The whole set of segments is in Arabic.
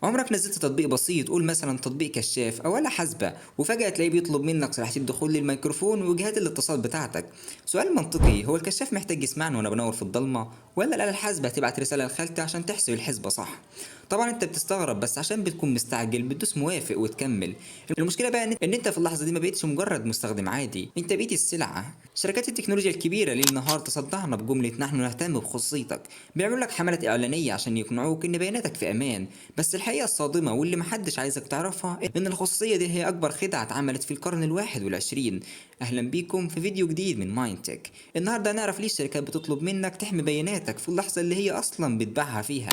عمرك نزلت تطبيق بسيط، قول مثلا تطبيق كشاف او آلة حاسبة، وفجأة تلاقيه بيطلب منك صلاحية الدخول للميكروفون وجهات الاتصال بتاعتك؟ سؤال منطقي، هو الكشاف محتاج يسمعني وانا بنور في الضلمة، ولا الآلة الحاسبة هتبعت رسالة لخالتي عشان تحسب الحسبة صح؟ طبعا انت بتستغرب، بس عشان بتكون مستعجل بتدوس موافق وتكمل. المشكلة بقى ان انت في اللحظة دي ما بقيتش مجرد مستخدم عادي، انت بقيت السلعة. شركات التكنولوجيا الكبيرة ليل نهار تصدعنا بجملة نحن نهتم بخصوصيتك، بيعملوا لك حملات إعلانية عشان يقنعوك ان بياناتك في امان. بس الحقيقة الصادمة واللي محدش عايزك تعرفها إن الخصوصية دي هي أكبر خدعة اتعملت في القرن الواحد والعشرين. أهلا بيكم في فيديو جديد من ماينتك. النهاردة هنعرف ليه الشركات بتطلب منك تحمي بياناتك في اللحظة اللي هي أصلا بتبيعها فيها.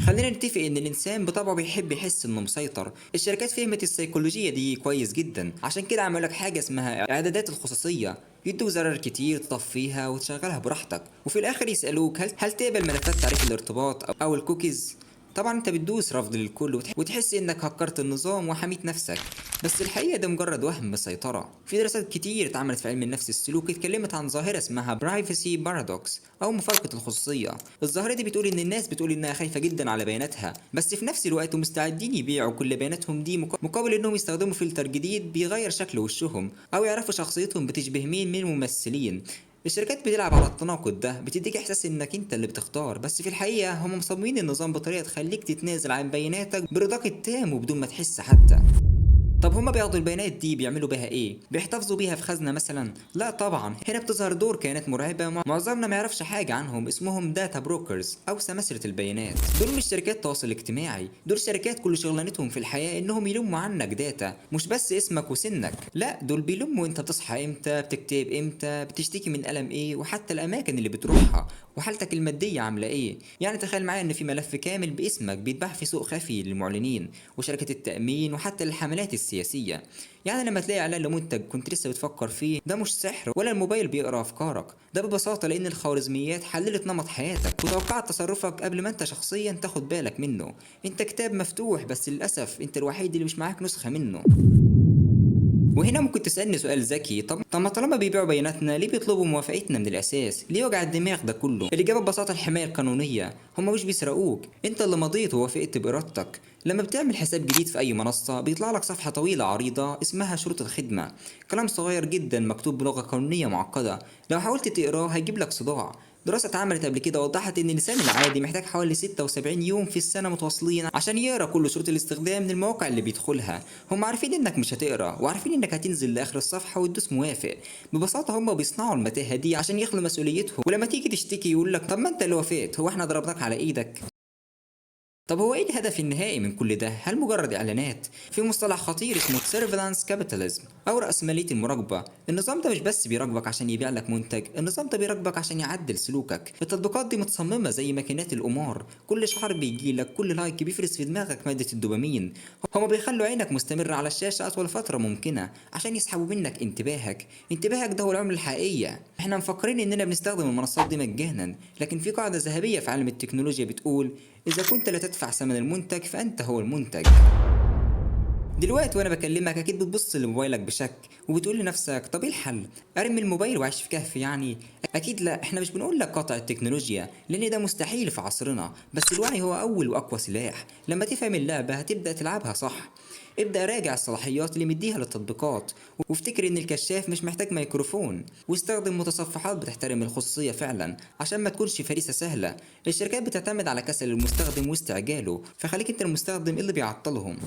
خلينا نتفق ان الانسان بطبعه بيحب يحس انه مسيطر. الشركات فهمت السيكولوجية دي كويس جدا، عشان كده عملوا لك حاجة اسمها اعدادات الخصوصية، يدوك زرار كتير تطفيها وتشغلها براحتك، وفي الاخر يسألوك هل تقبل ملفات تعريف الارتباط او الكوكيز. طبعا انت بتدوس رفض للكل وتحس انك هكرت النظام وحميت نفسك. بس الحقيقة ده مجرد وهم بالسيطرة. في دراسات كتير اتعملت في علم النفس السلوكي اتكلمت عن ظاهرة اسمها برايفسي بارادوكس او مفارقة الخصوصية. الظاهرة دي بتقول ان الناس بتقول انها خايفة جدا على بياناتها، بس في نفس الوقت مستعدين يبيعوا كل بياناتهم دي مقابل انهم يستخدموا فلتر جديد بيغير شكل وشهم او يعرفوا شخصيتهم بتشبه مين من الممثلين. الشركات بتلعب على التناقض ده، بتديك احساس انك انت اللي بتختار، بس في الحقيقة هم مصممين النظام بطريقة تخليك تتنازل عن بياناتك برضاك التام وبدون ما تحس حتى. طب هما بياخدوا البيانات دي بيعملوا بيها ايه؟ بيحتفظوا بيها في خزنة مثلا؟ لا طبعا، هنا بتظهر دور كائنات مرعبة معظمنا ما يعرفش حاجة عنهم، اسمهم داتا بروكرز او سماسرة البيانات. دول مش شركات تواصل اجتماعي، دول شركات كل شغلانتهم في الحياة انهم يلموا عنك داتا، مش بس اسمك وسنك، لا دول بيلموا انت بتصحى امتى، بتكتب امتى، بتشتكي من ألم ايه، وحتى الاماكن اللي بتروحها، وحالتك المادية عاملة ايه. يعني تخيل معايا ان في ملف كامل باسمك بيتباع في سوق خفي للمعلنين وشركة التأمين وحتى الحملات السياسية. يعني لما تلاقي اعلان لمنتج كنت لسه بتفكر فيه، ده مش سحر ولا الموبايل بيقرا افكارك، ده ببساطة لان الخوارزميات حللت نمط حياتك وتوقعت تصرفك قبل ما انت شخصيا تاخد بالك منه. انت كتاب مفتوح، بس للاسف انت الوحيد اللي مش معاك نسخة منه. وهنا ممكن تسألني سؤال ذكي، طب ما طالما بيبيعوا بياناتنا ليه بيطلبوا موافقتنا من الأساس؟ ليه وجع الدماغ ده كله؟ الإجابة ببساطة الحماية القانونية. هم مش بيسرقوك، أنت اللي مضيت ووافقت بإرادتك. لما بتعمل حساب جديد في أي منصة بيطلع لك صفحة طويلة عريضة اسمها شروط الخدمة، كلام صغير جدا مكتوب بلغة قانونية معقدة، لو حاولت تقراه هيجيب لك صداع. دراسة اتعملت قبل كده وضحت ان اللسان العادي محتاج حوالي 76 يوم في السنة متواصلين عشان يقرا كل شروط الاستخدام من المواقع اللي بيدخلها. هم عارفين انك مش هتقرا، وعارفين انك هتنزل لاخر الصفحة وتدوس موافق. ببساطة هم بيصنعوا المتاهة دي عشان يخلوا مسؤوليتهم، ولما تيجي تشتكي يقول لك طب ما انت اللي وافقت، هو احنا ضربناك على ايدك؟ طب هو ايه الهدف النهائي من كل ده؟ هل مجرد اعلانات؟ في مصطلح خطير اسمه سيرفيلانس كابيتاليزم او رأسمالية المراقبة. النظام ده مش بس بيراقبك عشان يبيع لك منتج، النظام ده بيراقبك عشان يعدل سلوكك. التطبيقات دي متصممة زي ماكينات القمار، كل شهر بيجي لك، كل لايك بيفرز في دماغك مادة الدوبامين. هما بيخلوا عينك مستمرة على الشاشة اطول فترة ممكنة عشان يسحبوا منك انتباهك ده هو العملة الحقيقية. احنا مفكرين اننا بنستخدم المنصات دي مجانا، لكن في قاعدة ذهبية في عالم التكنولوجيا بتقول إذا كنت لا تدفع ثمن المنتج فأنت هو المنتج. دلوقتي وانا بكلمك اكيد بتبص لموبايلك بشك وبتقول لنفسك طب ايه الحل؟ ارمي الموبايل واعيش في كهف يعني؟ اكيد لا، احنا مش بنقول لك قطع التكنولوجيا لان ده مستحيل في عصرنا، بس الوعي هو اول واقوى سلاح. لما تفهم اللعبة هتبدأ تلعبها صح. ابدأ راجع الصلاحيات اللي مديها للتطبيقات، وافتكر ان الكشاف مش محتاج ميكروفون، واستخدم متصفحات بتحترم الخصوصية فعلا عشان ما تكونش فريسة سهلة. الشركات بتعتمد على كسل المستخدم واستعجاله، فخليك انت المستخدم اللي بيعطلهم.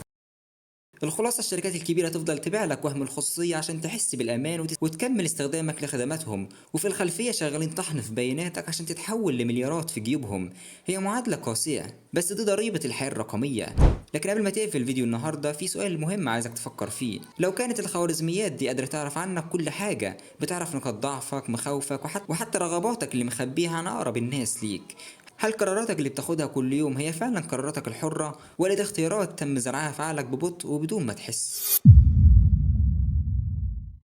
الخلاصة الشركات الكبيرة تفضل تبيع لك وهم الخصوصية عشان تحس بالأمان وتكمل استخدامك لخدماتهم، وفي الخلفية شغالين طحن في بياناتك عشان تتحول لمليارات في جيوبهم. هي معادلة قاسية، بس دي ضريبة الحياة الرقمية. لكن قبل ما تقفل الفيديو النهاردة في سؤال مهم عايزك تفكر فيه، لو كانت الخوارزميات دي قادرة تعرف عنك كل حاجة، بتعرف نقاط ضعفك، مخاوفك، وحتى رغباتك اللي مخبيها عن أقرب الناس ليك، هل قراراتك اللي بتاخدها كل يوم هي فعلا قراراتك الحرة، ولا دي اختيارات تم زرعها في عقلك ببطء وبدون ما تحس؟